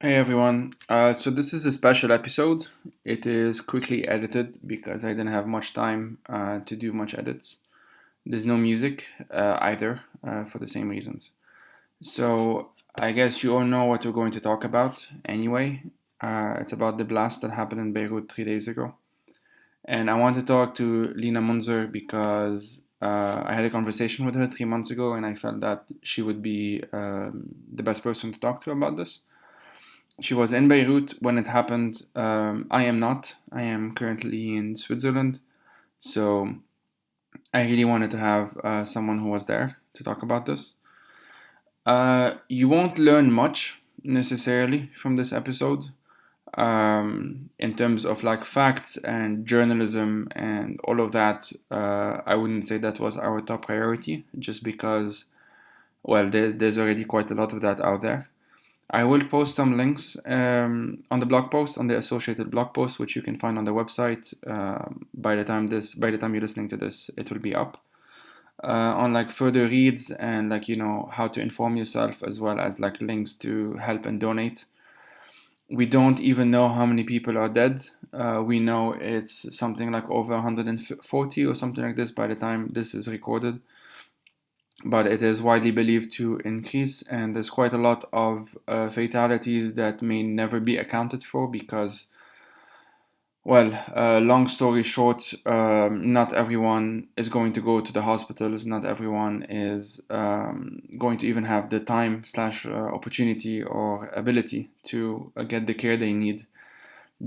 Hey everyone. So this is a special episode. It is quickly edited because I didn't have much time to do much edits. There's no music either for the same reasons. So I guess you all know what we're going to talk about anyway. It's about the blast that happened in Beirut 3 days ago. And I want to talk to Lina Mounzer because I had a conversation with her 3 months ago and I felt that she would be the best person to talk to about this. She was in Beirut when it happened. I am not. I am currently in Switzerland. So I really wanted to have someone who was there to talk about this. You won't learn much necessarily from this episode in terms of like facts and journalism and all of that. I wouldn't say that was our top priority just because, well, there's already quite a lot of that out there. I will post some links on the blog post, on the associated blog post, which you can find on the website. By the time you're listening to this, it will be up on like further reads and like how to inform yourself, as well as like links to help and donate. We don't even know how many people are dead. We know it's something like over 140 or something like this by the time this is recorded, but it is widely believed to increase, and there's quite a lot of fatalities that may never be accounted for because, well, long story short, not everyone is going to go to the hospitals. Not everyone is going to even have the time slash opportunity or ability to get the care they need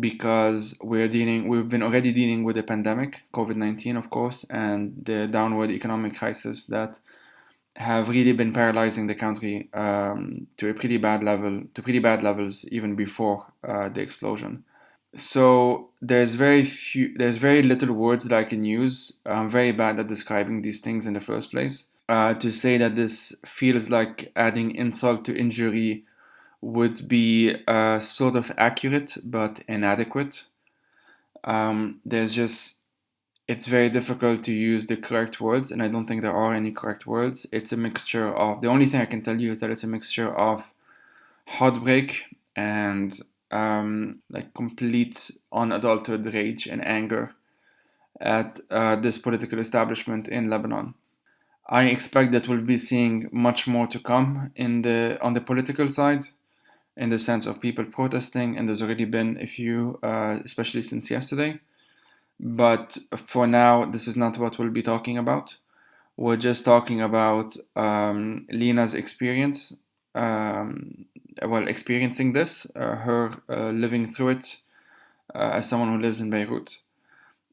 because we've been already dealing with a pandemic, COVID-19, of course, and the downward economic crisis that have really been paralyzing the country to a pretty bad level, to pretty bad levels even before the explosion. So there's very little words that I can use. I'm very bad at describing these things in the first place. To say that this feels like adding insult to injury would be sort of accurate but inadequate. There's just It's very difficult to use the correct words, and I don't think there are any correct words. It's a mixture of, the only thing I can tell you is that it's a mixture of heartbreak and like complete unadulterated rage and anger at this political establishment in Lebanon. I expect that we'll be seeing much more to come on the political side, in the sense of people protesting, and there's already been a few, especially since yesterday. But for now, this is not what we'll be talking about. We're just talking about Lina's experience, um, experiencing this, her living through it as someone who lives in Beirut.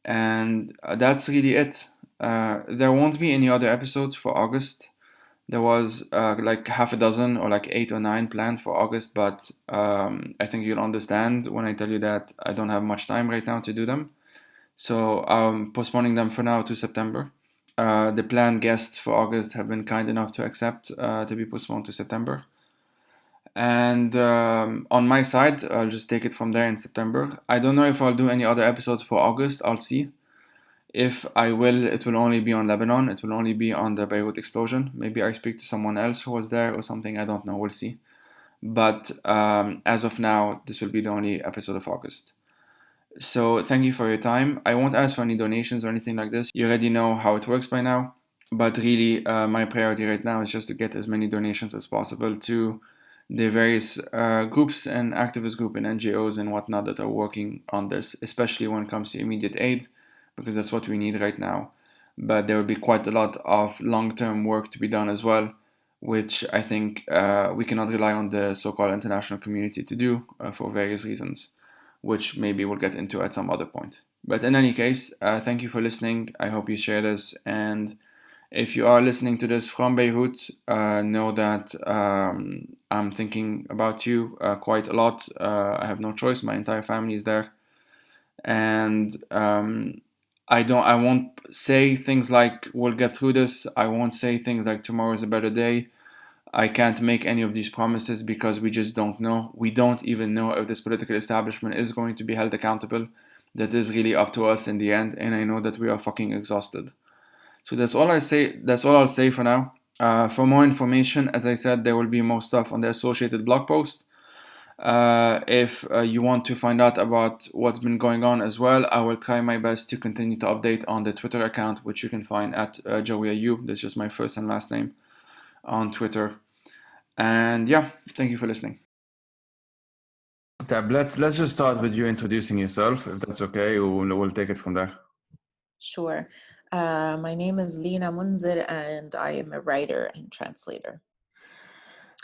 And that's really it. There won't be any other episodes for August. There was like half a dozen or like 8 or 9 planned for August, but I think you'll understand when I tell you that I don't have much time right now to do them. So I'm postponing them for now to September. The planned guests for August have been kind enough to accept to be postponed to September. And on my side, I'll just take it from there in September. I don't know if I'll do any other episodes for August. I'll see. If I will, it will only be on Lebanon. It will only be on the Beirut explosion. Maybe I speak to someone else who was there or something. I don't know. We'll see. But as of now, this will be the only episode of August. So thank you for your time. I won't ask for any donations or anything like this. You already know how it works by now. But really, my priority right now is just to get as many donations as possible to the various groups and activist group and NGOs and whatnot that are working on this, especially when it comes to immediate aid, because that's what we need right now. But there will be quite a lot of long-term work to be done as well, which I think we cannot rely on the so-called international community to do for various reasons, which maybe we'll get into at some other point. But in any case, thank you for listening. I hope you share this. And if you are listening to this from Beirut, know that I'm thinking about you quite a lot. I have no choice. My entire family is there. And I won't say things like we'll get through this. I won't say things like tomorrow is a better day. I can't make any of these promises because we just don't know. We don't even know if this political establishment is going to be held accountable. That is really up to us in the end, and I know that we are fucking exhausted. So that's all I say. That's all I'll say for now. For more information, as I said, there will be more stuff on the associated blog post. If you want to find out about what's been going on as well, I will try my best to continue to update on the Twitter account, which you can find at Joey Ayub. That's just my first and last name on Twitter. And yeah, thank you for listening. Tab, let's just start with you introducing yourself, if that's okay. We'll take it from there. Sure. My name is Lina Mounzer, and I am a writer and translator.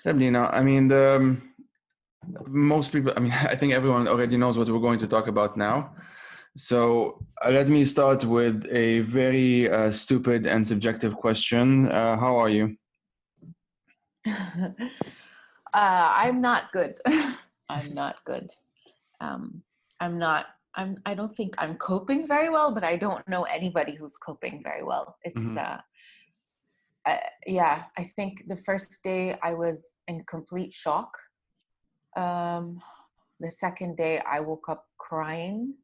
Lina, I mean, most people, I mean, I think everyone already knows what we're going to talk about now. So let me start with a very stupid and subjective question. How are you? I'm not good. I'm not good. I don't think I'm coping very well, but I don't know anybody who's coping very well. It's, yeah, I think the first day I was in complete shock. The second day I woke up crying.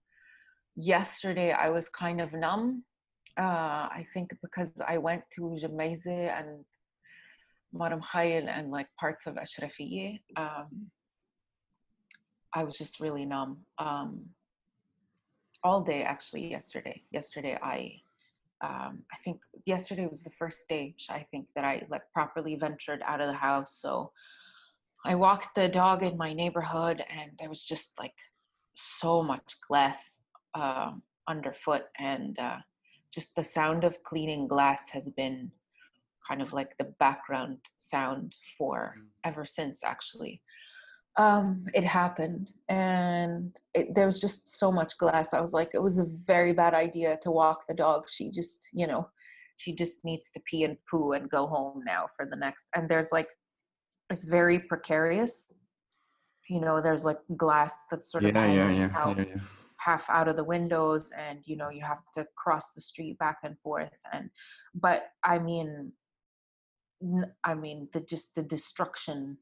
Yesterday I was kind of numb. I think because I went to Jemaize and Maram Khayl and like parts of Ashrafiyeh. I was just really numb. All day actually yesterday. I think yesterday was the first day I think that I like properly ventured out of the house. So I walked the dog in my neighborhood and there was just like so much glass underfoot, and just the sound of cleaning glass has been kind of like the background sound for ever since actually. It happened, and there was just so much glass. I was like, it was a very bad idea to walk the dog. She just, she just needs to pee and poo and go home now for the next. And there's like, it's very precarious. There's like glass that's sort of hanging out half out of the windows, and you have to cross the street back and forth. But I mean, the destruction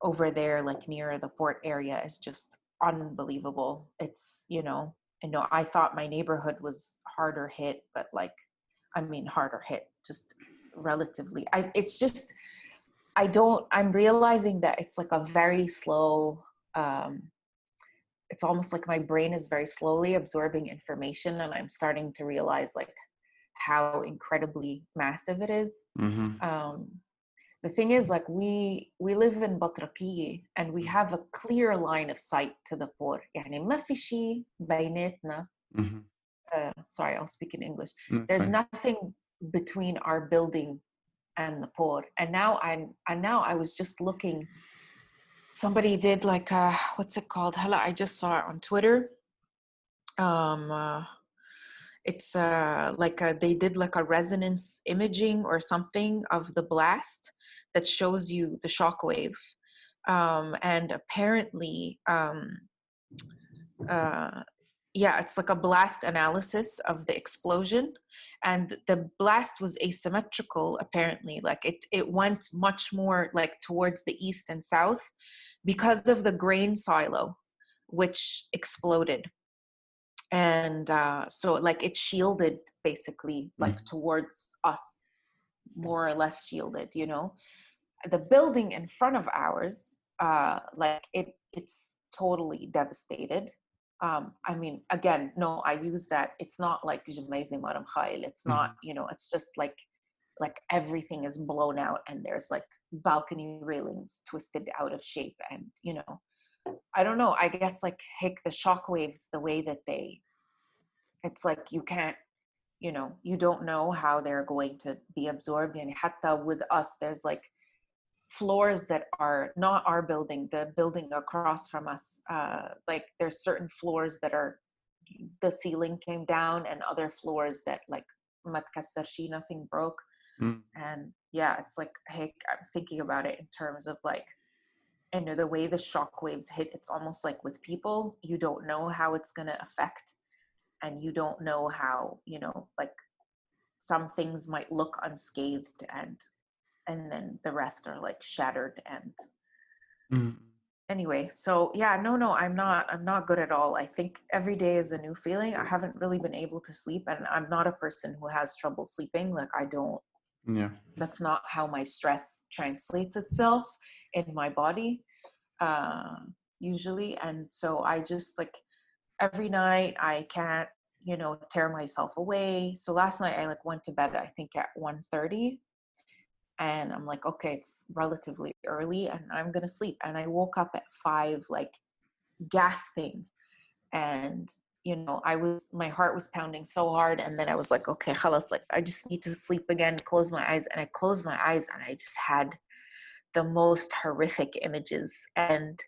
over there, like near the port area, is just unbelievable. It's, I thought my neighborhood was harder hit, but harder hit, just relatively. I'm realizing that it's like a very slow, it's almost like my brain is very slowly absorbing information, and I'm starting to realize like how incredibly massive it is. The thing is, like, we live in Batraqiye and we have a clear line of sight to the port. يعني ما في شيء بيناتنا. Sorry, I'll speak in English. There's nothing between our building and the port. And now I was just looking. Somebody did like what's it called? Hala, I just saw it on Twitter. It's they did like a resonance imaging or something of the blast that shows you the shockwave. And apparently, it's like a blast analysis of the explosion, and the blast was asymmetrical. Apparently, like it went much more like towards the east and south because of the grain silo, which exploded. And so like it shielded basically like towards us, more or less shielded. The building in front of ours, it's totally devastated. I mean, again, no, I use that. It's not like Jemaize Maram Khayl. It's not, it's just like everything is blown out, and there's like balcony railings twisted out of shape. And, I don't know, I guess like the shockwaves, the way that it's like you can't, you don't know how they're going to be absorbed. And hatta with us, there's like floors that are not our building, the building across from us. Like there's certain floors that are, the ceiling came down, and other floors that like nothing broke. And yeah, it's like, hey, I'm thinking about it in terms of like, the way the shock waves hit, it's almost like with people, you don't know how it's going to affect, and you don't know how, like some things might look unscathed, and then the rest are like shattered. And anyway, so yeah, no, I'm not good at all. I think every day is a new feeling. I haven't really been able to sleep, and I'm not a person who has trouble sleeping. Like that's not how my stress translates itself in my body. usually. And so I just like every night I can't, tear myself away. So last night I like went to bed, I think at 1:30, and I'm like, okay, it's relatively early and I'm going to sleep. And I woke up at 5, like gasping. And, my heart was pounding so hard. And then I was like, okay, khalas, like I just need to sleep again, close my eyes. And I closed my eyes and I just had the most horrific images. And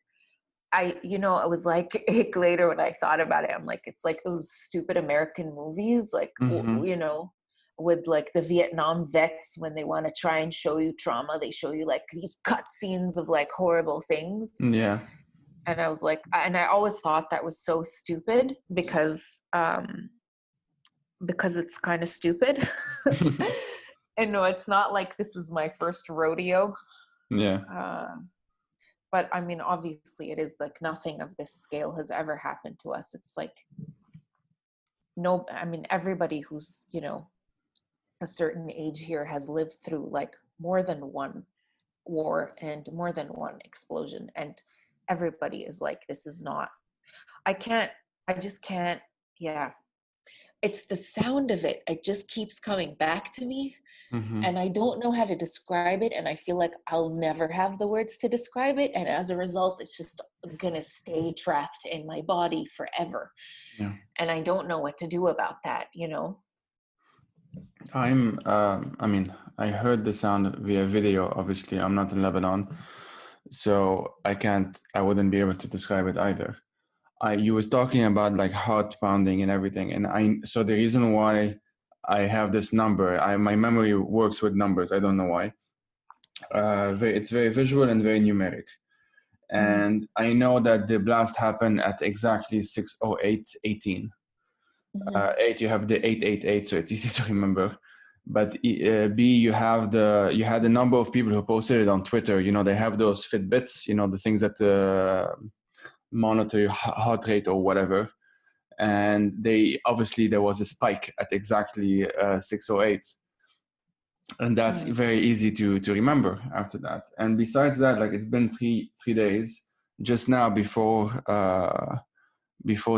it was like later when I thought about it, I'm like, it's like those stupid American movies, like, Mm-hmm. with like the Vietnam vets, when they want to try and show you trauma, they show you like these cut scenes of like horrible things. Yeah. And I was like, and I always thought that was so stupid because it's kind of stupid. And no, it's not like this is my first rodeo. Yeah. Uh, but I mean, obviously, it is like nothing of this scale has ever happened to us. It's like, no, I mean, everybody who's, a certain age here has lived through like more than one war and more than one explosion. And everybody is like, this is not, I can't, I just can't, yeah. It's the sound of it. It just keeps coming back to me. Mm-hmm. And I don't know how to describe it. And I feel like I'll never have the words to describe it. And as a result, it's just going to stay trapped in my body forever. Yeah. And I don't know what to do about that, I mean, I heard the sound via video. Obviously, I'm not in Lebanon, so I wouldn't be able to describe it either. You was talking about like heart pounding and everything, and so the reason why I have this number, my memory works with numbers. I don't know why. It's very visual and very numeric. Mm-hmm. And I know that the blast happened at exactly 6:08:18. Mm-hmm. 8, you have the 888, so it's easy to remember. But B, you had a number of people who posted it on Twitter. They have those Fitbits, the things that monitor your heart rate or whatever. And there was a spike at exactly 6:08, and that's Mm-hmm. very easy to remember after that. And besides that, like it's been three days. Just now before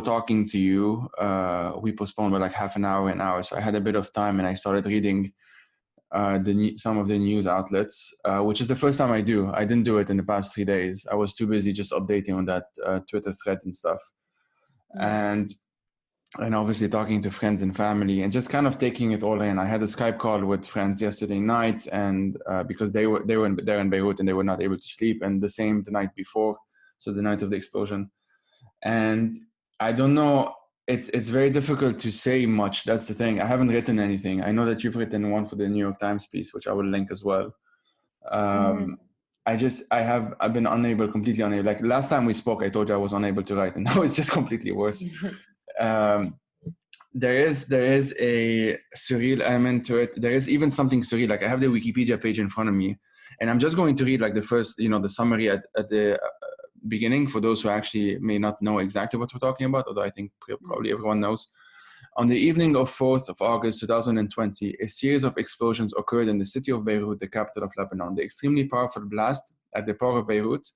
talking to you, we postponed by like half an hour. So I had a bit of time, and I started reading some of the news outlets, which is the first time I do. I didn't do it in the past 3 days. I was too busy just updating on that Twitter thread and stuff, and obviously talking to friends and family, and just kind of taking it all in. I had a Skype call with friends yesterday night, and because they were there in Beirut and they were not able to sleep, and the same the night before, so the night of the explosion. And I don't know. It's very difficult to say much. That's the thing. I haven't written anything. I know that you've written one for the New York Times piece, which I will link as well. Mm-hmm. Um, I've been completely unable. Like last time we spoke, I told you I was unable to write, and now it's just completely worse. Um, there is a surreal element to it. There is even something surreal. Like I have the Wikipedia page in front of me, and I'm just going to read like the first, the summary at the beginning for those who actually may not know exactly what we're talking about, although I think probably everyone knows. On the evening of 4th of August 2020, a series of explosions occurred in the city of Beirut, the capital of Lebanon. The extremely powerful blast at the port of Beirut,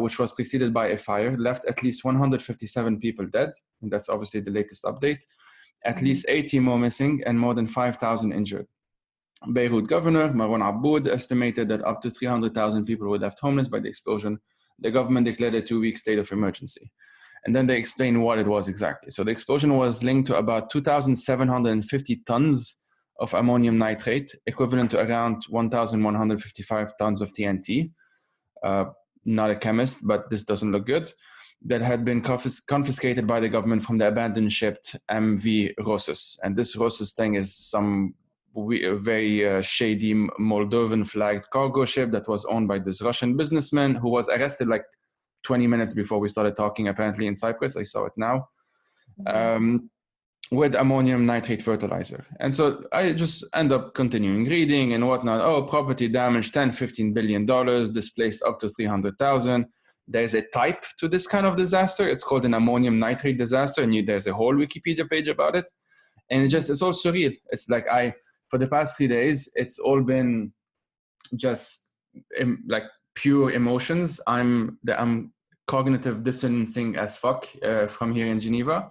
which was preceded by a fire, left at least 157 people dead, and that's obviously the latest update, at Mm-hmm. least 80 more missing, and more than 5,000 injured. Beirut governor Marwan Aboud estimated that up to 300,000 people were left homeless by the explosion. The government declared a 2-week state of emergency. And then they explained what it was exactly. So the explosion was linked to about 2,750 tons of ammonium nitrate, equivalent to around 1,155 tons of TNT. Not a chemist, but this doesn't look good. That had been confiscated by the government from the abandoned ship MV Rosus. And this Rosus thing is some very shady Moldovan flagged cargo ship that was owned by this Russian businessman who was arrested like 20 minutes before we started talking, apparently in Cyprus. I saw it now. With ammonium nitrate fertilizer. And so I just end up continuing reading and whatnot. Oh, property damage, $10-15 billion, displaced up to 300,000. There's a type to this kind of disaster. It's called an ammonium nitrate disaster. And there's a whole Wikipedia page about it. And it's all surreal. It's like for the past 3 days, it's all been just like pure emotions. I'm cognitive distancing as fuck from here in Geneva.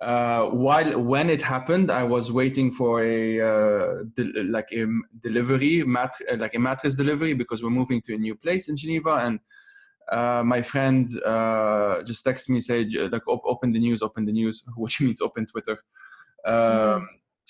When it happened, I was waiting for a delivery, like a mattress delivery, because we're moving to a new place in Geneva, and my friend just texted me, say like open the news, which means open Twitter.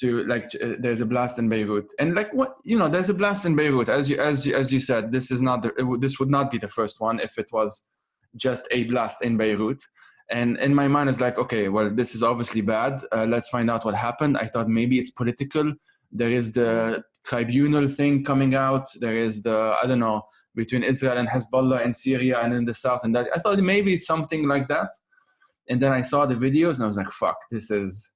There's a blast in Beirut, and like what there's a blast in Beirut, as you said. This would not be the first one if it was just a blast in Beirut. And in my mind, it's like, okay, well, this is obviously bad. Let's find out what happened. I thought maybe it's political. There is the tribunal thing coming out. There is the, I don't know, between Israel and Hezbollah in Syria and in the south. And that I thought maybe it's something like that. And then I saw the videos and I was like, fuck, this is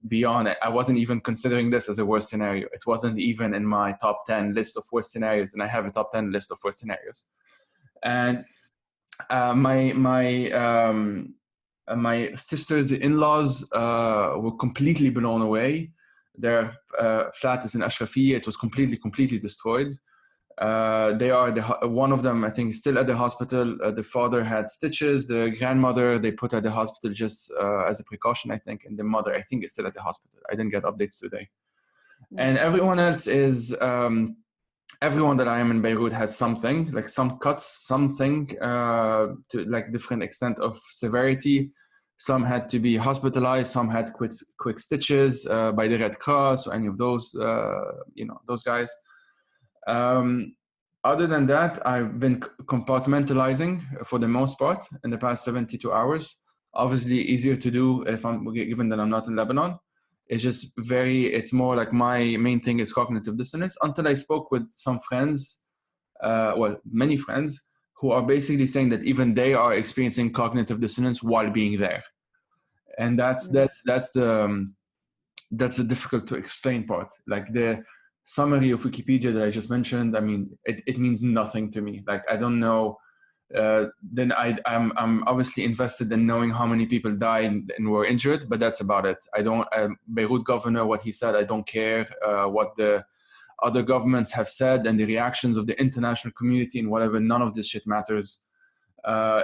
beyond it. I wasn't even considering this as a worst scenario. It wasn't even in my top 10 list of worst scenarios. And I have a top 10 list of worst scenarios. And my sister's in-laws were completely blown away. Their flat is in Ashrafiyya. It was completely destroyed. One of them, I think, is still at the hospital. The father had stitches. The grandmother, they put at the hospital just as a precaution, I think. And the mother, I think, is still at the hospital. I didn't get updates today. And everyone else is... everyone that I am in Beirut has something, like some cuts, something to like different extent of severity. Some had to be hospitalized. Some had quick stitches by the Red Cross or any of those, those guys. Other than that, I've been compartmentalizing for the most part in the past 72 hours. Obviously easier to do given that I'm not in Lebanon. It's more like my main thing is cognitive dissonance, until I spoke with some friends, many friends, who are basically saying that even they are experiencing cognitive dissonance while being there. And that's the difficult to explain part. Like the summary of Wikipedia that I just mentioned, I mean, it means nothing to me. Like, I don't know. Then I'm obviously invested in knowing how many people died and were injured, but that's about it. I don't, Beirut governor, what he said, I don't care what the other governments have said and the reactions of the international community and whatever. None of this shit matters.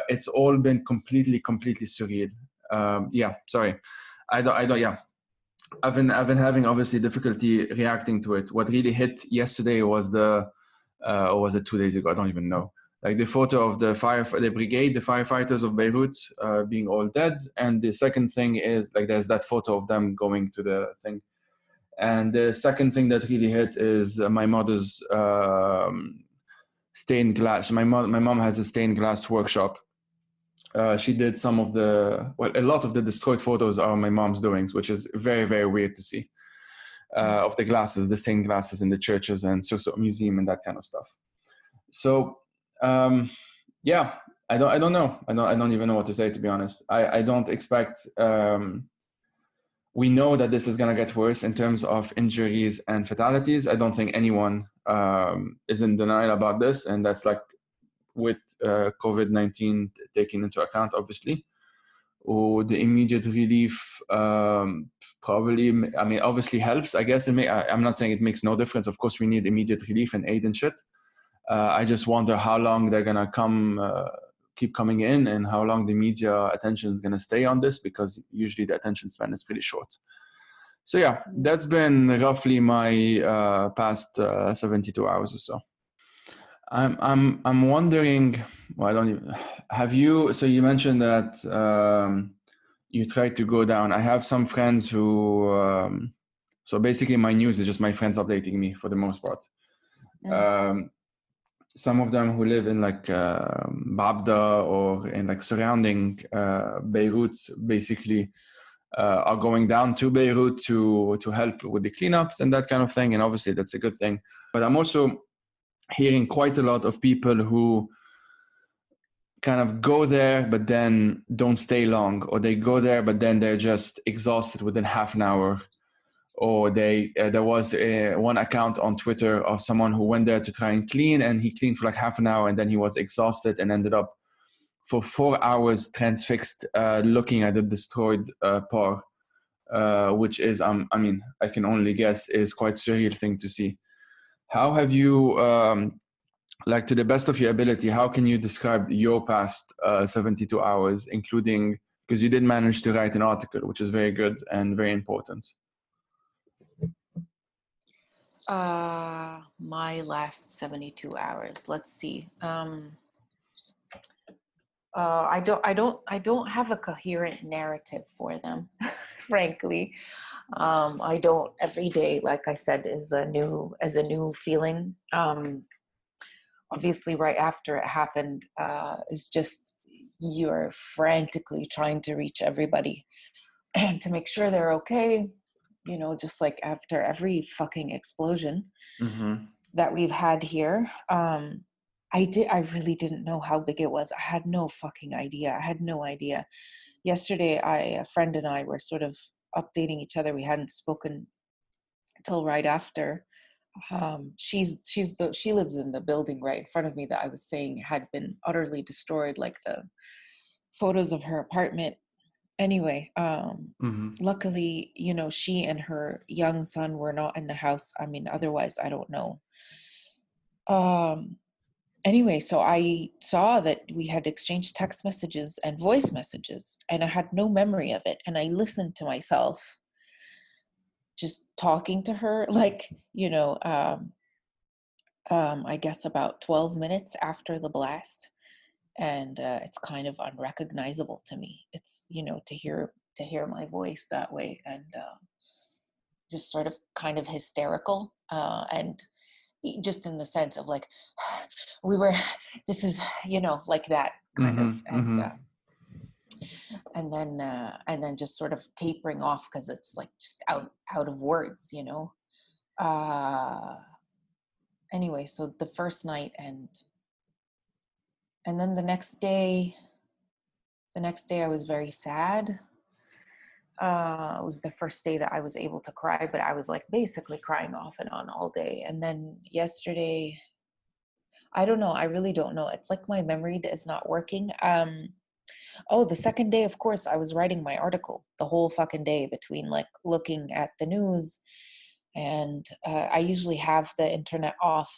It's all been completely surreal. Sorry. I've been having obviously difficulty reacting to it. What really hit yesterday was or was it 2 days ago? I don't even know. Like the photo of the firefighters of Beirut being all dead. And the second thing is like there's that photo of them going to the thing. And the second thing that really hit is my mother's stained glass. My mom has a stained glass workshop. She did a lot of the destroyed photos are my mom's doings, which is very, very weird to see. Of the stained glasses in the churches and museum and that kind of stuff. So I don't know. I don't even know what to say, to be honest. I don't expect. We know that this is going to get worse in terms of injuries and fatalities. I don't think anyone is in denial about this, and that's like with COVID-19 taken into account, obviously. Or the immediate relief probably, I mean, obviously helps, I guess. I'm not saying it makes no difference. Of course, we need immediate relief and aid and shit. I just wonder how long they're going to keep coming in and how long the media attention is going to stay on this, because usually the attention span is pretty short. So yeah, that's been roughly my past 72 hours or so. I'm wondering. Well, I don't even. Have you? So you mentioned that you tried to go down. I have some friends who. So basically, my news is just my friends updating me for the most part. Some of them who live in like Babda or in like surrounding Beirut, basically are going down to Beirut to help with the cleanups and that kind of thing. And obviously, that's a good thing. But I'm also hearing quite a lot of people who kind of go there but then don't stay long, or they go there but then they're just exhausted within half an hour, or there was one account on Twitter of someone who went there to try and clean, and he cleaned for like half an hour and then he was exhausted and ended up for 4 hours transfixed looking at the destroyed part, which is I mean, I can only guess is quite surreal thing to see. How have you like to the best of your ability, how can you describe your past 72 hours, including, because you did manage to write an article, which is very good and very important. My last 72 hours. Let's see. I don't have a coherent narrative for them, frankly. I don't. Every day, like I said, is a new feeling. Obviously, right after it happened, is just you're frantically trying to reach everybody and to make sure they're okay. You know, just like after every fucking explosion that we've had here. I really didn't know how big it was. I had no fucking idea. I had no idea. Yesterday, a friend and I were sort of updating each other. We hadn't spoken until right after. She lives in the building right in front of me that I was saying had been utterly destroyed, like the photos of her apartment. Anyway, luckily, you know, she and her young son were not in the house. I mean, otherwise, I don't know. Anyway, so I saw that we had exchanged text messages and voice messages, and I had no memory of it. And I listened to myself just talking to her, like, you know, I guess about 12 minutes after the blast. And it's kind of unrecognizable to me. It's, you know, to hear my voice that way, and just sort of kind of hysterical, and just in the sense of like we were this is, you know, like that kind of, and then just sort of tapering off because it's like just out of words, you know. Anyway, so the first night, and then the next day I was very sad. It was the first day that I was able to cry, but I was like basically crying off and on all day. And then yesterday, I don't know. I really don't know. It's like my memory is not working. Oh, the second day, of course, I was writing my article the whole fucking day between like looking at the news, and I usually have the internet off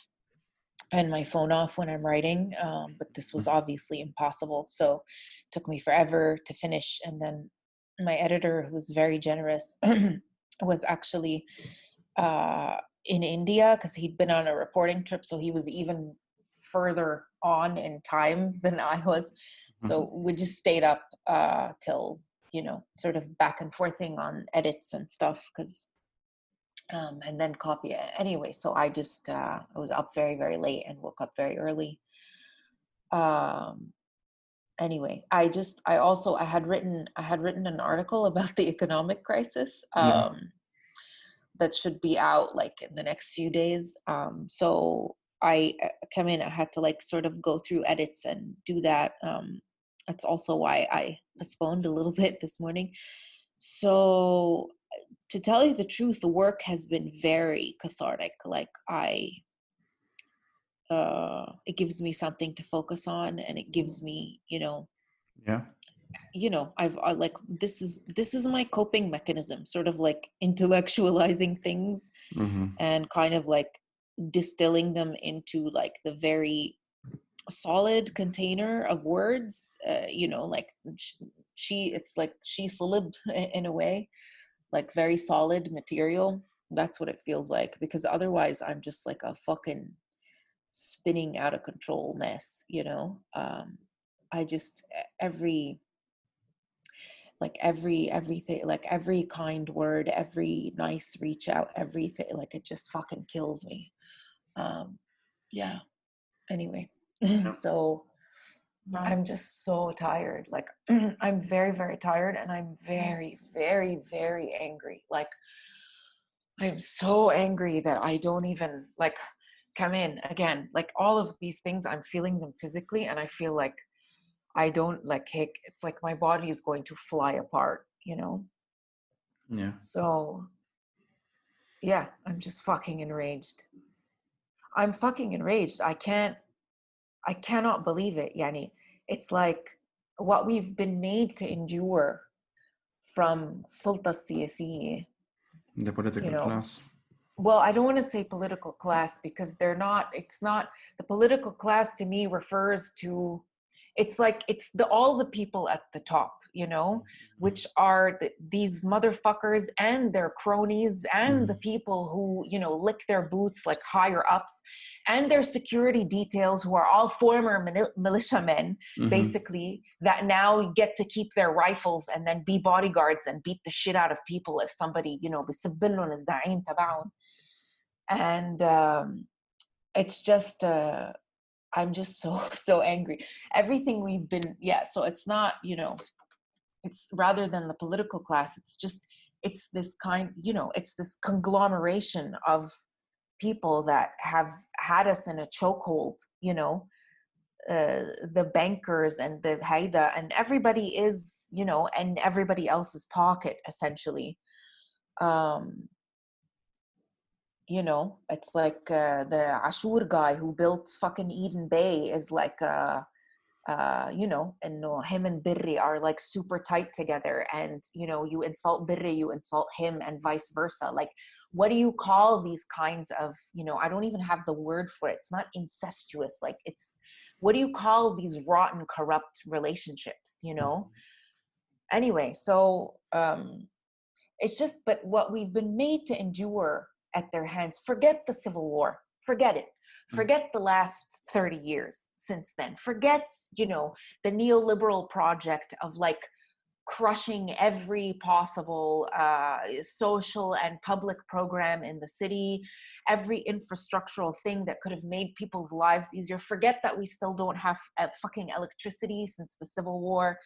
and my phone off when I'm writing, but this was obviously impossible. So it took me forever to finish. And then my editor, who's very generous, was actually in India because he'd been on a reporting trip. So he was even further on in time than I was. So we just stayed up till, you know, sort of back and forthing on edits and stuff, because and then copy it anyway. So I just I was up very, very late and woke up very early. Anyway, I had written an article about the economic crisis that should be out like in the next few days. So I came in, I had to like sort of go through edits and do that. That's also why I postponed a little bit this morning. So to tell you the truth, the work has been very cathartic. Like it gives me something to focus on, and it gives me, I like, this is my coping mechanism, sort of like intellectualizing things and kind of like distilling them into like the very solid container of words, like it's like she solid in a way, like very solid material. That's what it feels like, because otherwise I'm just like a fucking spinning out of control mess, I just everything, like every kind word, every nice reach out, everything, like it just fucking kills me. Yeah, anyway. So I'm just so tired, like I'm very, very tired, and I'm very, very, very angry. Like I'm so angry that I don't even like come in again. Like all of these things, I'm feeling them physically, and I feel like I don't like kick. It's like my body is going to fly apart, Yeah. So yeah, I'm just fucking enraged. I'm fucking enraged. I cannot believe it, Yani. It's like what we've been made to endure from Sulta Siyasi, The political class. well, I don't want to say political class because they're not, it's not, the political class to me refers to, it's like, it's the, all the people at the top, you know, which are these motherfuckers and their cronies and the Mhm. people who, you know, lick their boots like higher ups and their security details who are all former militiamen, Mhm. basically, that now get to keep their rifles and then be bodyguards and beat the shit out of people if somebody, you know, بيسبلن الزعيم تبعهم. And it's just I'm just so so angry. Everything we've been, yeah, so it's not, you know, it's rather than the political class, it's just, it's this kind, you know, it's this conglomeration of people that have had us in a chokehold, you know, the bankers and the haida and everybody is, you know, in everybody else's pocket essentially. um you know, it's like the Ashur guy who built fucking Eden Bay is like you know, and no, him and Birri are like super tight together, and you know, you insult Birri, you insult him, and vice versa. Like, what do you call these kinds of, you know, I don't even have the word for it. It's not incestuous. Like, it's, what do you call these rotten, corrupt relationships? You know. Anyway, so it's just, but what we've been made to endure at their hands, forget the Civil War, forget it. Forget the last 30 years since then. Forget, you know, the neoliberal project of like crushing every possible social and public program in the city, every infrastructural thing that could have made people's lives easier. Forget that we still don't have fucking electricity since the Civil War.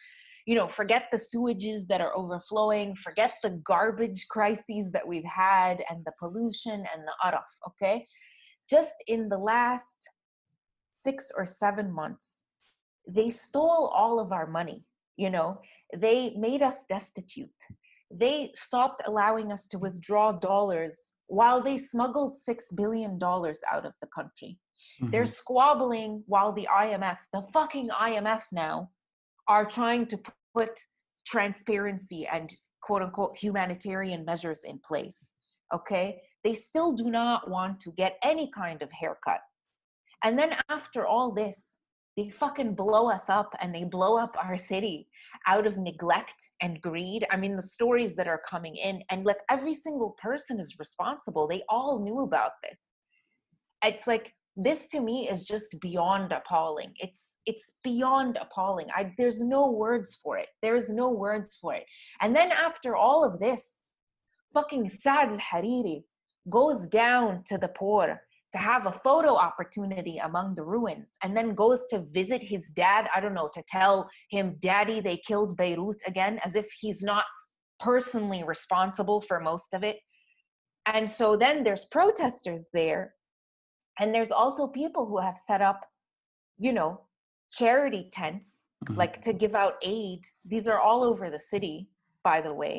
You know, forget the sewages that are overflowing, forget the garbage crises that we've had and the pollution and the araf, okay? Just in the last 6 or 7 months, they stole all of our money, you know, they made us destitute. They stopped allowing us to withdraw dollars while they smuggled $6 billion out of the country. They're Mhm. squabbling while the IMF, the fucking IMF now, are trying to put transparency and quote unquote humanitarian measures in place. Okay. They still do not want to get any kind of haircut. And then after all this, they fucking blow us up and they blow up our city out of neglect and greed. I mean, the stories that are coming in, and like every single person is responsible. They all knew about this. It's like, this to me is just beyond appalling. It's beyond appalling. There's no words for it. There's no words for it. And then after all of this, fucking Saad al-Hariri goes down to the poor to have a photo opportunity among the ruins, and then goes to visit his dad, I don't know, to tell him, daddy, they killed Beirut again, as if he's not personally responsible for most of it. And so then there's protesters there, and there's also people who have set up, you know, charity tents, Mhm. like to give out aid. These are all over the city, by the way.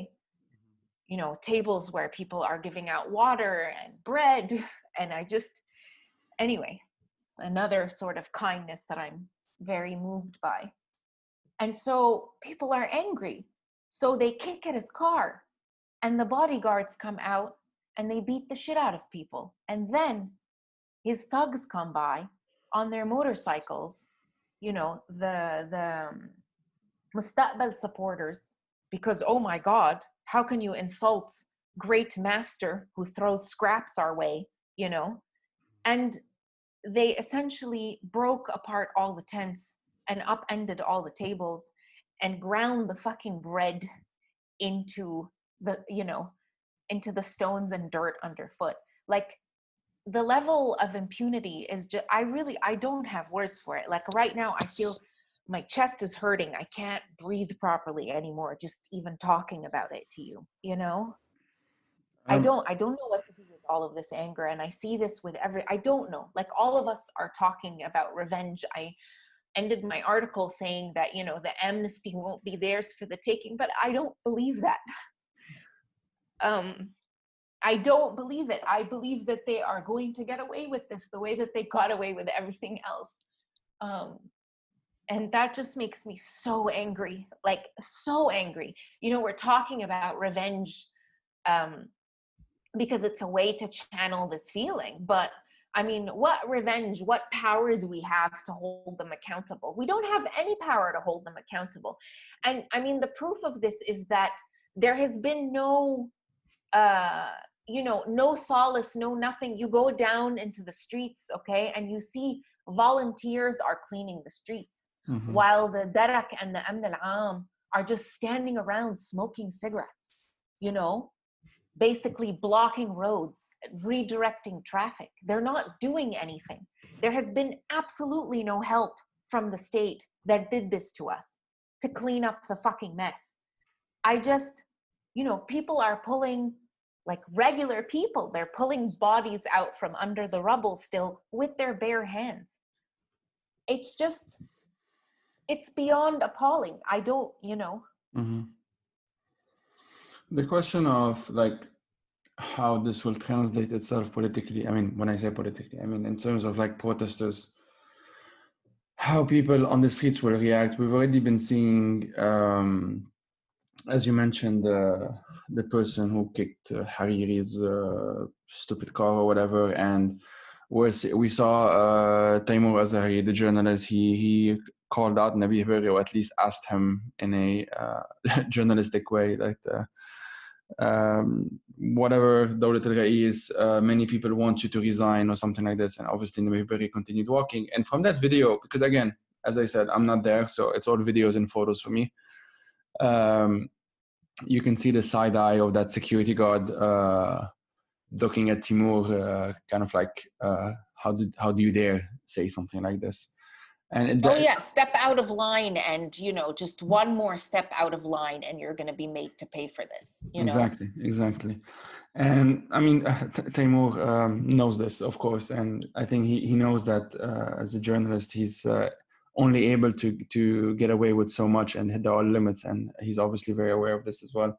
You know, tables where people are giving out water and bread. And I just, anyway, another sort of kindness that I'm very moved by. And so people are angry. So they kick at his car, and the bodyguards come out and they beat the shit out of people. And then his thugs come by on their motorcycles, you know, the Mustaqbal supporters, because oh my God, how can you insult great master who throws scraps our way, you know? And they essentially broke apart all the tents and upended all the tables and ground the fucking bread into the, you know, into the stones and dirt underfoot. Like, the level of impunity is just, I don't have words for it. Like right now I feel my chest is hurting. I can't breathe properly anymore just even talking about it to you, you know? Um, I don't know what to do with all of this anger, and I see this with every, I don't know. Like, all of us are talking about revenge. I ended my article saying that, you know, the amnesty won't be theirs for the taking, but I don't believe that. um I don't believe it. I believe that they are going to get away with this the way that they got away with everything else. Um, and that just makes me so angry, like so angry. You know, we're talking about revenge, um, because it's a way to channel this feeling. But I mean, what revenge, what power do we have to hold them accountable? We don't have any power to hold them accountable. And I mean, the proof of this is that there has been no no solace, no nothing. You go down into the streets, okay, and you see volunteers are cleaning the streets, while the darak and the amn al-aam are just standing around smoking cigarettes, basically blocking roads, redirecting traffic. They're not doing anything. There has been absolutely no help from the state that did this to us to clean up the fucking mess. I just, people are pulling, like regular people, they're pulling bodies out from under the rubble still with their bare hands. It's just, it's beyond appalling. I don't, The question of like how this will translate itself politically. I mean, when I say politically, I mean in terms of like protesters, how people on the streets will react. We've already been seeing, as you mentioned, the person who kicked Hariri's stupid car or whatever, and we saw Taimour Azhari, the journalist. He called out Nabih Berri, or at least asked him in a journalistic way, like whatever Dawlat al-Rais, many people want you to resign or something like this. And obviously Nabih Berri continued walking. And from that video, because again, as I said, I'm not there, so it's all videos and photos for me. You can see the side eye of that security guard looking at Taimour, kind of like, how do you dare say something like this? And step out of line, and just one more step out of line and you're going to be made to pay for this. Exactly. And I mean, Taimour knows this, of course, and I think he knows that as a journalist he's only able to get away with so much, and there are limits, and he's obviously very aware of this as well.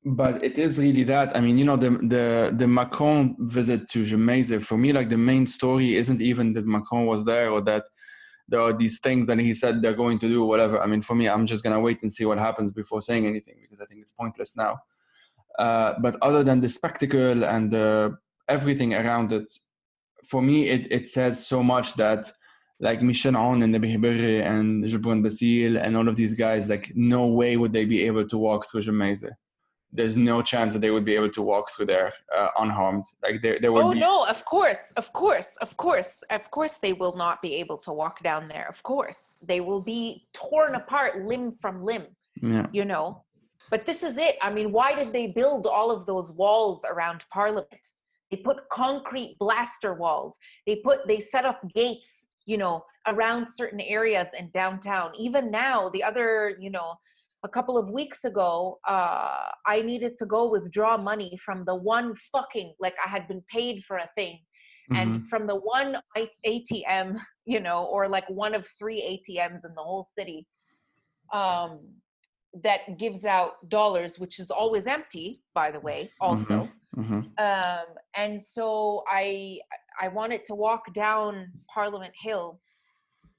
But it is really that. I mean, the Macron visit to Gemaizeh, for me, like the main story isn't even that Macron was there or that there are these things that he said they're going to do, whatever. I mean, for me, I'm just going to wait and see what happens before saying anything, because I think it's pointless now. But other than the spectacle and everything around it, for me, it says so much that like Michel Aoun and Nabih Berri and Jibran Bassil and all of these guys, like no way would they be able to walk through Gemaizeh. There's no chance that they would be able to walk through there unharmed. Like there would be. No, of course they will not be able to walk down there. Of course, they will be torn apart limb from limb. Yeah. But this is it. I mean, why did they build all of those walls around Parliament? They put concrete blaster walls. They set up gates, around certain areas in downtown. Even now, a couple of weeks ago, I needed to go withdraw money from the one fucking, like I had been paid for a thing. And from the one ATM, or like one of 3 ATMs in the whole city, that gives out dollars, which is always empty, by the way, also. And so I wanted to walk down Parliament Hill,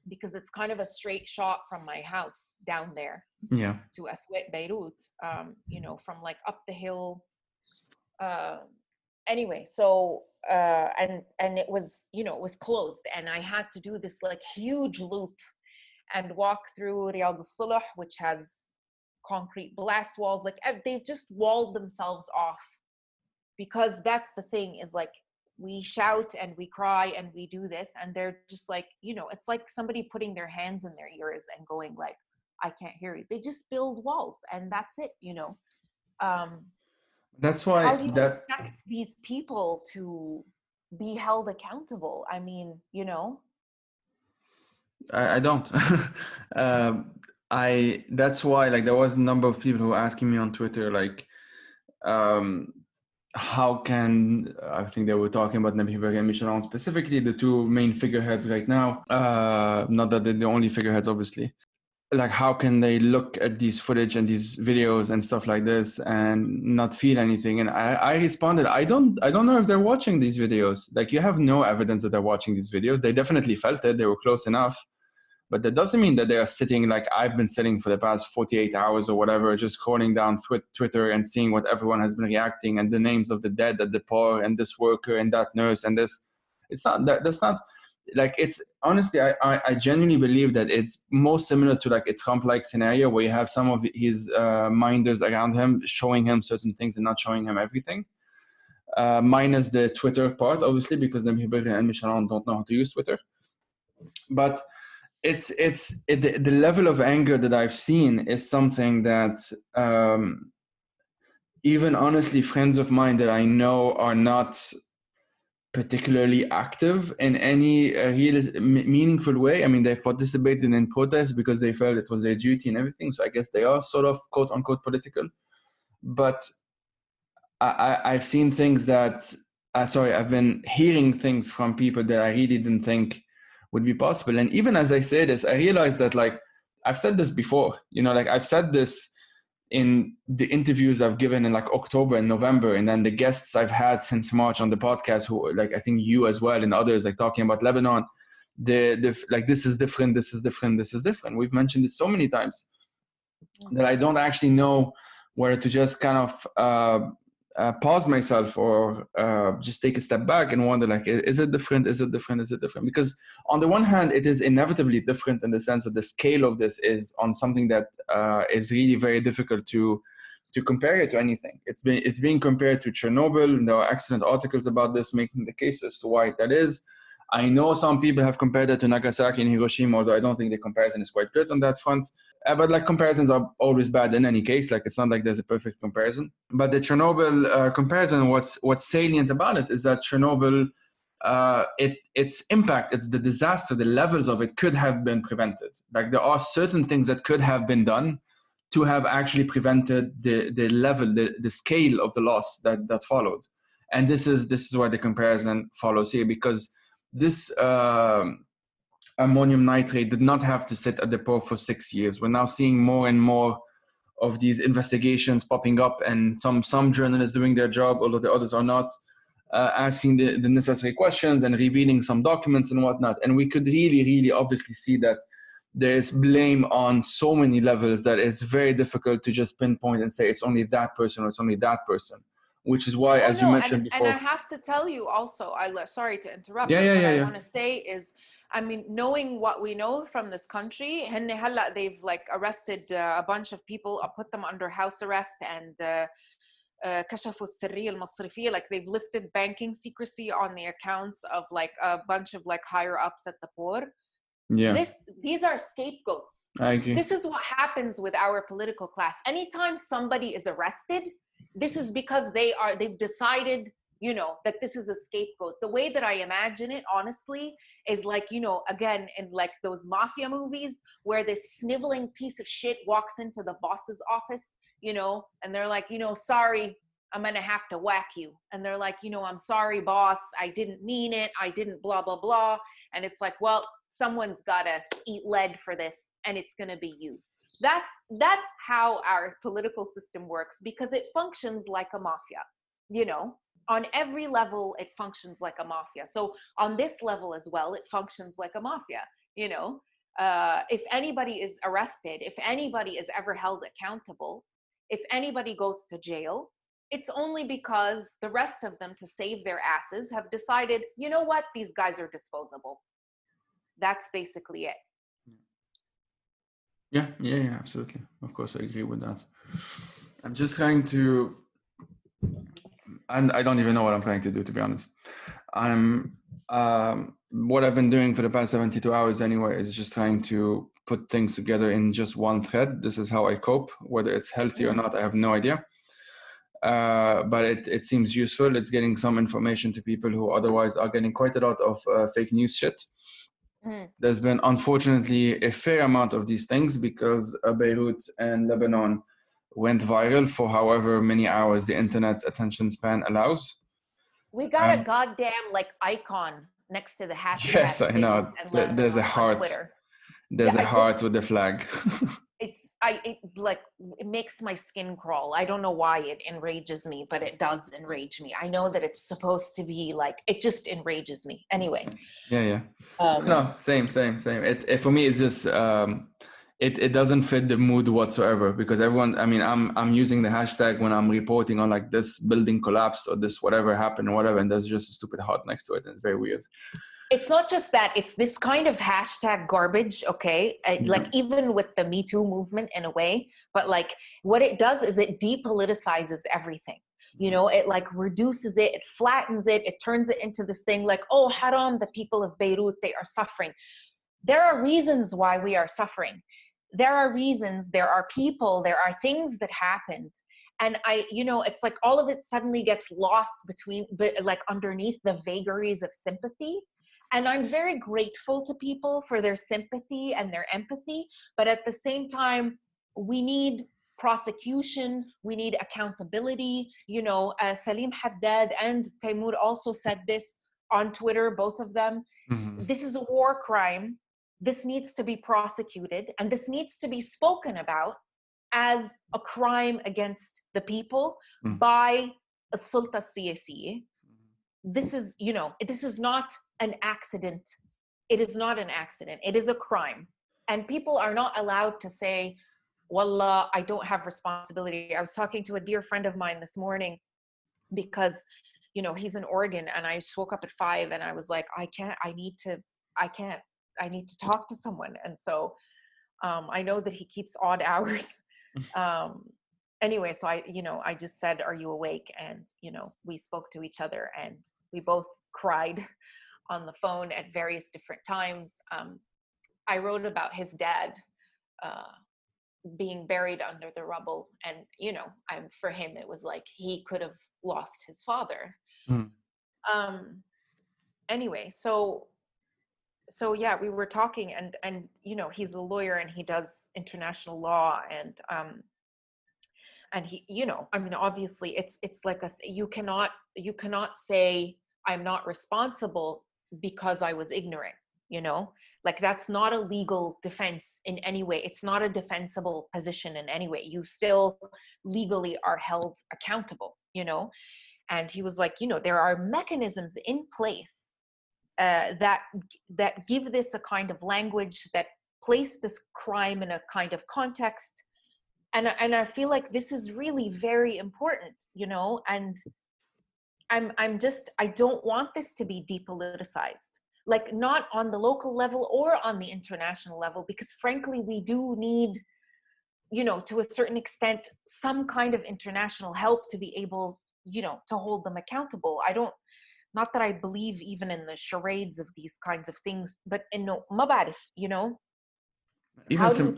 because it's kind of a straight shot from my house down there to Aswat Beirut, from like up the hill. Anyway, so and it was, it was closed, and I had to do this like huge loop and walk through Riyadh al-Sulh, which has concrete blast walls. Like they've just walled themselves off, because that's the thing, is like we shout and we cry and we do this, and they're just like, it's like somebody putting their hands in their ears and going like, I can't hear you. They just build walls, and that's it. That's why. How do you expect these people to be held accountable? I mean, I don't. That's why, like, there was a number of people who were asking me on Twitter, like, how can, I think they were talking about Nabih Berri and Michel Aoun, specifically the two main figureheads right now. Not that they're the only figureheads, obviously. Like, how can they look at these footage and these videos and stuff like this and not feel anything? And I responded, I don't know if they're watching these videos. Like, you have no evidence that they're watching these videos. They definitely felt it. They were close enough. But that doesn't mean that they are sitting like I've been sitting for the past 48 hours or whatever, just scrolling down Twitter and seeing what everyone has been reacting and the names of the dead at the poor and this worker and that nurse and this. It's not that. That's not like it's honestly. I genuinely believe that it's more similar to like a Trump-like scenario where you have some of his minders around him showing him certain things and not showing him everything. Minus the Twitter part, obviously, because the people in Michelin don't know how to use Twitter. But the level of anger that I've seen is something that even honestly friends of mine that I know are not particularly active in any real meaningful way. I mean, they've participated in protests because they felt it was their duty and everything. So I guess they are sort of quote unquote political. But I've seen things that, I've been hearing things from people that I really didn't think would be possible. And even as I say this, I realized that like, I've said this before, like I've said this in the interviews I've given in like October and November, and then the guests I've had since March on the podcast, who like, I think you as well and others, like talking about Lebanon, like, this is different, this is different, this is different. We've mentioned this so many times that I don't actually know whether to just kind of pause myself or just take a step back and wonder, like, is it different? Is it different? Is it different? Because on the one hand, it is inevitably different in the sense that the scale of this is on something that is really very difficult to compare it to anything. It's being compared to Chernobyl, and there are excellent articles about this making the case as to why that is. I know some people have compared it to Nagasaki and Hiroshima, although I don't think the comparison is quite good on that front. But like, comparisons are always bad in any case. Like, it's not like there's a perfect comparison. But the Chernobyl comparison, what's salient about it is that Chernobyl, its impact, it's the disaster, the levels of it could have been prevented. Like, there are certain things that could have been done to have actually prevented the level, the scale of the loss that followed. And this is why the comparison follows here, because this ammonium nitrate did not have to sit at the port for 6 years. We're now seeing more and more of these investigations popping up, and some journalists doing their job, although the others are not, asking the necessary questions and revealing some documents and whatnot. And we could really, really obviously see that there is blame on so many levels that it's very difficult to just pinpoint and say it's only that person or it's only that person. Which is why, as you mentioned before, and I have to tell you also, sorry to interrupt, but what I want to say is, I mean, knowing what we know from this country, they've like arrested a bunch of people, put them under house arrest, and كشفوا السرية المصرفية, like they've lifted banking secrecy on the accounts of like a bunch of like higher ups at the port. Yeah. These are scapegoats. I agree. This is what happens with our political class. Anytime somebody is arrested, this is because they've decided, that this is a scapegoat. The way that I imagine it, honestly, is like, again, in like those mafia movies where this sniveling piece of shit walks into the boss's office, and they're like, sorry, I'm going to have to whack you. And they're like, I'm sorry, boss, I didn't mean it. I didn't blah, blah, blah. And it's like, well, someone's got to eat lead for this, and it's going to be you. That's how our political system works, because it functions like a mafia, on every level it functions like a mafia. So on this level as well, it functions like a mafia. If anybody is arrested, if anybody is ever held accountable, if anybody goes to jail, it's only because the rest of them, to save their asses, have decided, you know what, these guys are disposable. That's basically it. Yeah, absolutely. Of course, I agree with that. I'm just trying to, and I don't even know what I'm trying to do, to be honest. What I've been doing for the past 72 hours anyway is just trying to put things together in just one thread. This is how I cope. Whether it's healthy or not, I have no idea. But it seems useful. It's getting some information to people who otherwise are getting quite a lot of fake news shit. There's been, unfortunately, a fair amount of these things because Beirut and Lebanon went viral for however many hours the internet's attention span allows. We got a goddamn like icon next to the hashtag. Yes, I know. There's a heart. There's a heart with the flag. It like, it makes my skin crawl. I don't know why it enrages me, but it does enrage me. I know that it's supposed to be like, it just enrages me. Anyway. Yeah. Um, No, same. It for me, it's just it doesn't fit the mood whatsoever because everyone. I mean, I'm using the hashtag when I'm reporting on like this building collapsed or this whatever happened or whatever, and there's just a stupid heart next to it, and it's very weird. it's not just that, it's this kind of hashtag garbage, okay? Like even with the Me Too movement in a way, but like what it does is it depoliticizes everything. You know, it like reduces it, it flattens it, it turns it into this thing like, oh, haram, the people of Beirut, they are suffering. There are reasons why we are suffering. There are reasons, there are people, there are things that happened. And it's like all of it suddenly gets lost like underneath the vagaries of sympathy. And I'm very grateful to people for their sympathy and their empathy. But at the same time, we need prosecution, we need accountability. Salim Haddad and Taimur also said this on Twitter, both of them. This is a war crime. This needs to be prosecuted, and this needs to be spoken about as a crime against the people by a sulta siyasiyya. This is not an accident. It is not an accident. It is a crime. And people are not allowed to say, Wallah, I don't have responsibility. I was talking to a dear friend of mine this morning because, he's in Oregon, and I just woke up at 5 and I was like, I need to talk to someone. And so I know that he keeps odd hours. Anyway, so I just said, are you awake? And, we spoke to each other, and we both cried on the phone at various different times. I wrote about his dad being buried under the rubble, and for him it was like he could have lost his father. Anyway, so yeah, we were talking, and he's a lawyer and he does international law, and he, I mean, obviously it's like you cannot say I'm not responsible because I was ignorant. Like that's not a legal defense in any way. It's not a defensible position in any way. You still legally are held accountable. And he was like, there are mechanisms in place that give this a kind of language, that place this crime in a kind of context. And I feel like this is really very important, and I don't want this to be depoliticized, like not on the local level or on the international level, because frankly, we do need, to a certain extent, some kind of international help to be able, to hold them accountable. Not that I believe even in the charades of these kinds of things, but mabarif,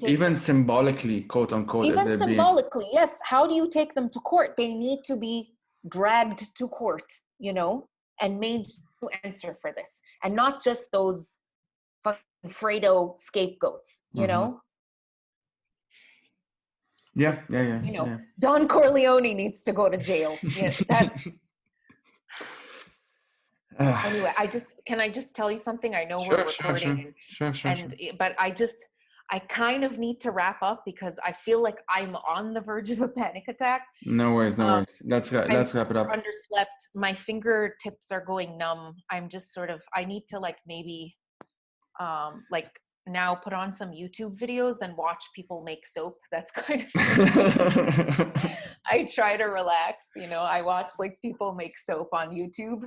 even symbolically, quote unquote, even symbolically, yes. How do you take them to court? They need to be dragged to court, and made to answer for this, and not just those fucking Fredo scapegoats, Yeah. Don Corleone needs to go to jail. Yeah, that's anyway. Can I just tell you something? I know we're recording, sure. But I kind of need to wrap up because I feel like I'm on the verge of a panic attack. No worries. Let's wrap it up. Underslept. My fingertips are going numb. I'm just sort of, I need to like maybe like now put on some YouTube videos and watch people make soap. That's kind of I try to relax, I watch like people make soap on YouTube.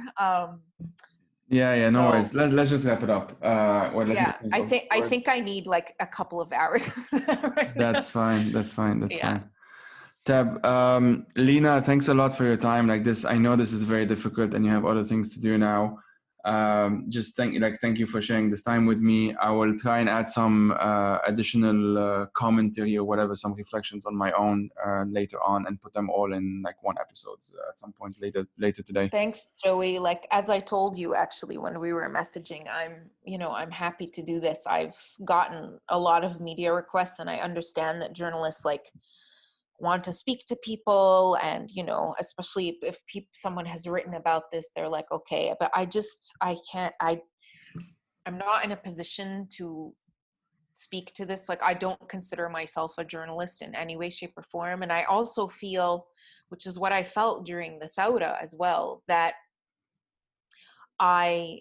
No worries. Let's just wrap it up. I think I need like a couple of hours. That's fine. Tab, Lina, thanks a lot for your time. Like this, I know this is very difficult and you have other things to do now. Just thank you for sharing this time with me. I will try and add some additional commentary or whatever, some reflections on my own later on, and put them all in like one episode at some point later today. Thanks, Joey. Like as I told you actually when we were messaging, I'm happy to do this. I've gotten a lot of media requests, and I understand that journalists like want to speak to people, and especially if someone has written about this, they're like, okay, but I'm not in a position to speak to this. Like, I don't consider myself a journalist in any way, shape, or form. And I also feel, which is what I felt during the Thawra as well, that I,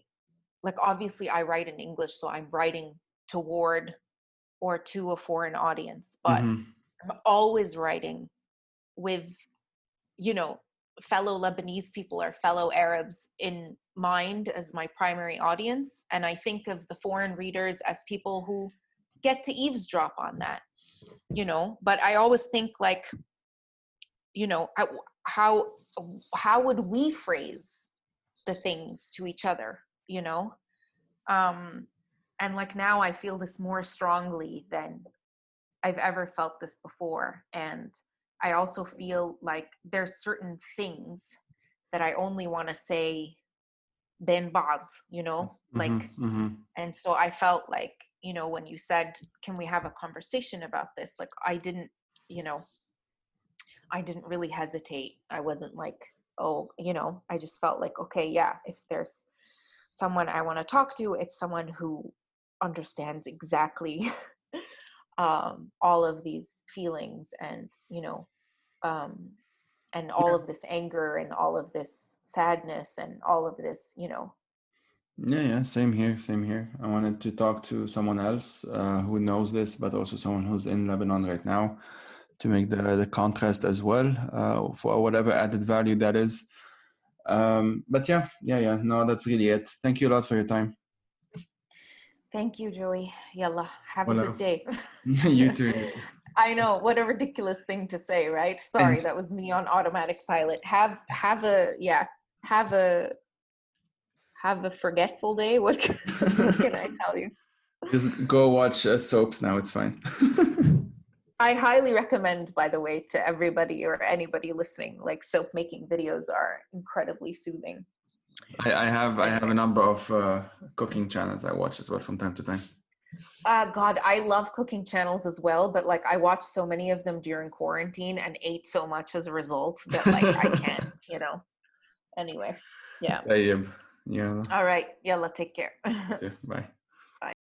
like, obviously I write in English, so I'm writing toward or to a foreign audience, but Mm-hmm. I'm always writing with, you know, fellow Lebanese people or fellow Arabs in mind as my primary audience. And I think of the foreign readers as people who get to eavesdrop on that, you know. But I always think, like, you know, how how would we phrase the things to each other, you know? Um, and like now I feel this more strongly than I've ever felt this before. And I also feel like there's certain things that I only want to say ben bad, you know, Mm-hmm. like, Mm-hmm. and so I felt like, you know, when you said, can we have a conversation about this? Like, I didn't, you know, I didn't really hesitate. I wasn't like, oh, you know, I just felt like, okay, yeah, if there's someone I want to talk to, it's someone who understands exactly all of these feelings, and, you know, um, and all Yeah. of this anger and all of this sadness and all of this, you know. Yeah, yeah, same here, same here. I wanted to talk to someone else who knows this, but also someone who's in Lebanon right now to make the contrast as well, for whatever added value that is. But yeah, yeah, yeah. No, that's really it. Thank you a lot for your time. Thank you, Joey. Yalla, have a Well, good day. you too, you too. I know, what a ridiculous thing to say, right? Sorry, And that was me on automatic pilot. Have a, yeah, have a have a forgetful day. What what can I tell you? just go watch soaps now. It's fine. I highly recommend, by the way, to everybody or anybody listening, like, soap making videos are incredibly soothing. I have a Anyway, number of cooking channels I watch as well from time to time. God, I love cooking channels as well, but like I watched so many of them during quarantine and ate so much as a result that, like, I can't, you know. Anyway, yeah. طيب. Yeah. All right. Yalla, take care. You too. Bye.